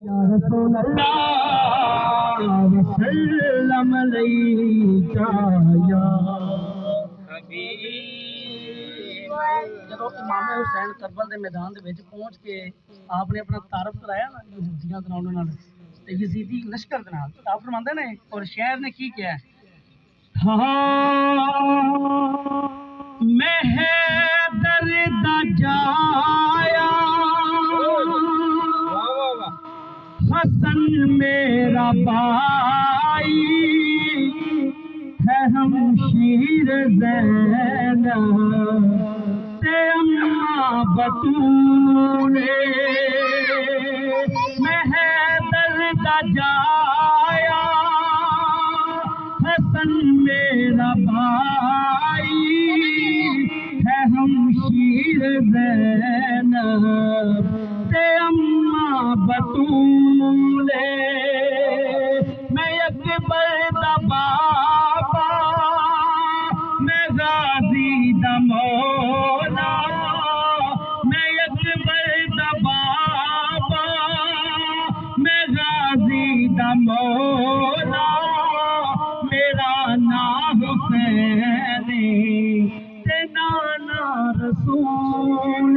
या रसूल अल्लाह वसल्लम अलैका या ਜਦੋਂ ਇਮਾਮ ਹੁਸੈਨ ਕਰਬਲ ਦੇ ਮੈਦਾਨ ਦੇ ਵਿੱਚ ਪਹੁੰਚ ਕੇ ਆਪਨੇ ਆਪਣਾ ਤਾਰਫ ਕਰਾਇਆ ਨਾ ਯਹੂਦੀਆਂ ਦੇ ਉਹਨਾਂ ਨਾਲ ਤੇ ਯਜ਼ੀਦੀ ਲਸ਼ਕਰ ਦੇ ਨਾਲ ਤਾਂ ਫਰਮਾਉਂਦੇ ਨੇ ਔਰ ਸ਼ਾਇਰ ਨੇ ਕੀ ਕਿਹਾ ਮੈਂ हैदर दा जाया हसन मेरा भाई है हमशीर ज़ैनब ते अम्मा बतूले मैं हैदर दा जाया हसन मेरा भाई है हमशीर ज़ैनब ते अम्मा बतूले मैं अकबर दा बाबा मैं गाजी दा मौला मैं अकबर दा बाबा मैं गाजी दा मौला मेरा नाम हुसैन ते नाना रसूल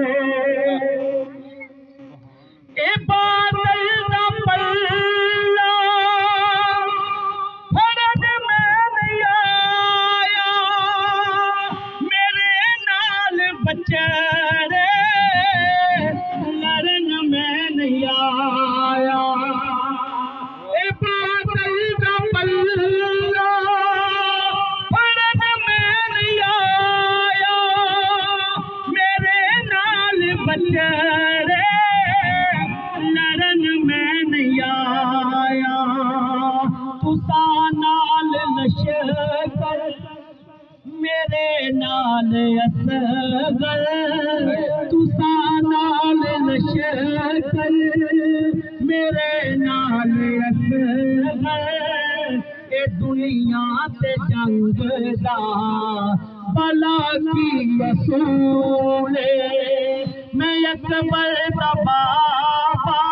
ए बादल दा पल्ला फरद मैं नहीं आया मेरे नाल बच्चे रे लड़न मैं नहीं आया ए बादल दा पल्ला फरद मैं नहीं आया मेरे नाल बच्चे रे लड़न मैं नहीं आया तुसा नाल लश्कर मेरे नाल असगर तुसा नाल लश्कर मेरे नाल असगर ए दुनिया ते जंग दा भला की असूल मैं अकबर दा बाबा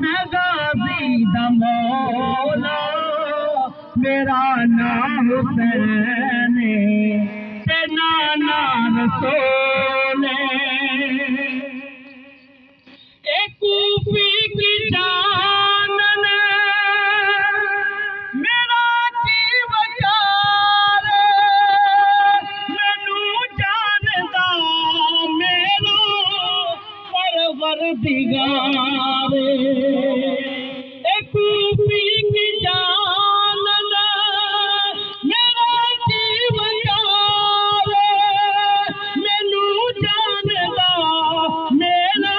मैं गाजी दा मौला मेरा नाम हुसैन ते नाना रसूल ए कूफी की जानन मेरा की वकार मैनू जानदा मेरा परवरदिगार ए कूफी की जानन मेरा की वकार मैनू जानदा मेरा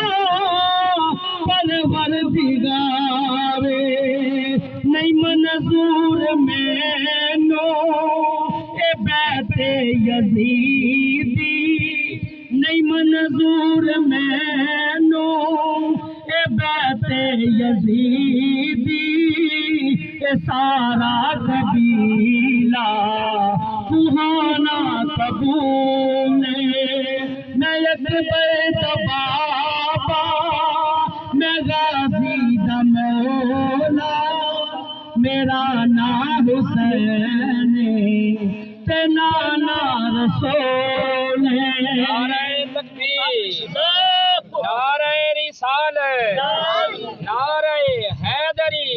परवरदिगार नहीं मंजूर मैनू ए बैते यजीदी नहीं मंजूर मैनू ए बैते यजीदी ए सारा कबीला सुहाना कबूल मैं अकबर दा बाबा मैं गाजी दा मौला मेरा नाम हुसैन ते नाना रसूल नारे तकबीर नारे रिसालत नारे हैदरी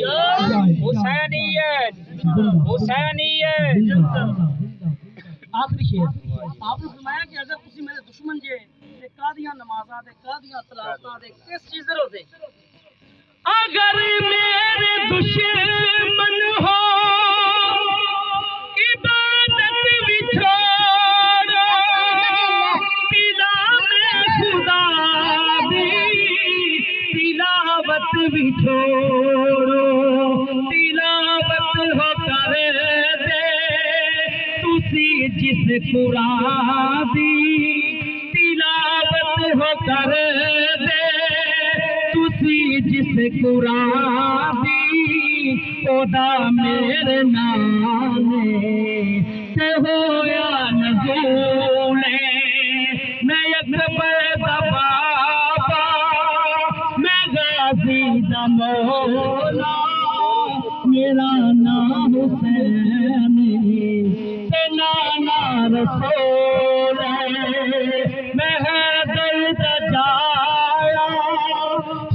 हुसैनियत हुसैनियत आखिरी शेर आपने फरमाया कि अगर तुसी मेरे दुश्मन जे ते कादियां नमाज़ां ते कादियां तलावातां ते किस चीज़ दे रोज़े अगर मेरे दुश्मन हो इबादत भी छोड़ो तिलावत खुदा दी तिलावत भी छोड़ो तिलावत हो कर दे तुसी जिस कुरान दी तिलावत हो कर दे तुसी जिस कुरान दी ओदा मेरे नाम ते होया नज़ूल मैं अकबर दा बाबा मैं गाजी दा मौला मेरा नाम हुसैन ते नाना रसूल मैं हैदर जाया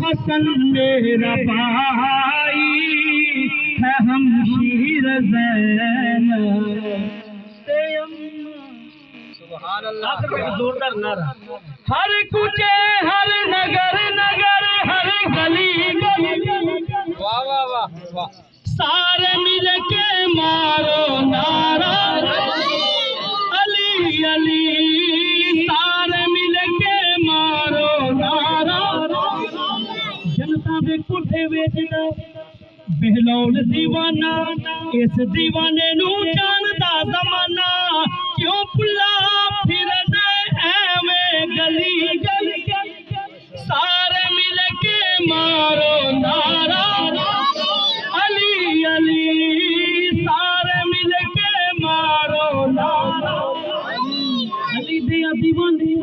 हसन मेरा भाई है हमशीर ज़ैन ते सुभान अल्लाह। जोरदार नारा हर कुचे हर नगर नगर हर गली गली वाह वाह वाह वाह। सारे मिल के मारो नारा अली अली सारे मिल के मारो नारा जनता दे कोठे वेचदा बहलौल दीवाना इस दीवाने नू जानदा जमाना क्यों पुला फिरदा एवें गली गली सारे मिल के मारो नारा अली अली सारे मिल के मारो नारा अली दिया दीवानी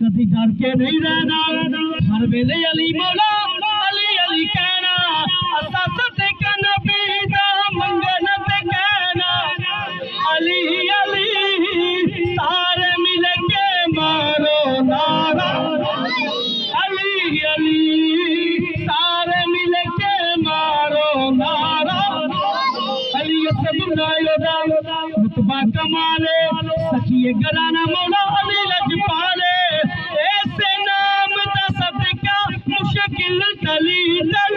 कभी डर के नहीं रहना हर वेले अली मौला अली अली कहना असा सते का नबी दा मंगन ते कहना अली अली सारे मिल के मारो नारा अली अली सारे मिल के मारो नारा अली सदुल्ला योदा रुतबा कमाले सखिए घराना मौला अली लजपाले ऐसे नाम दा सदका मुश्किल तली तली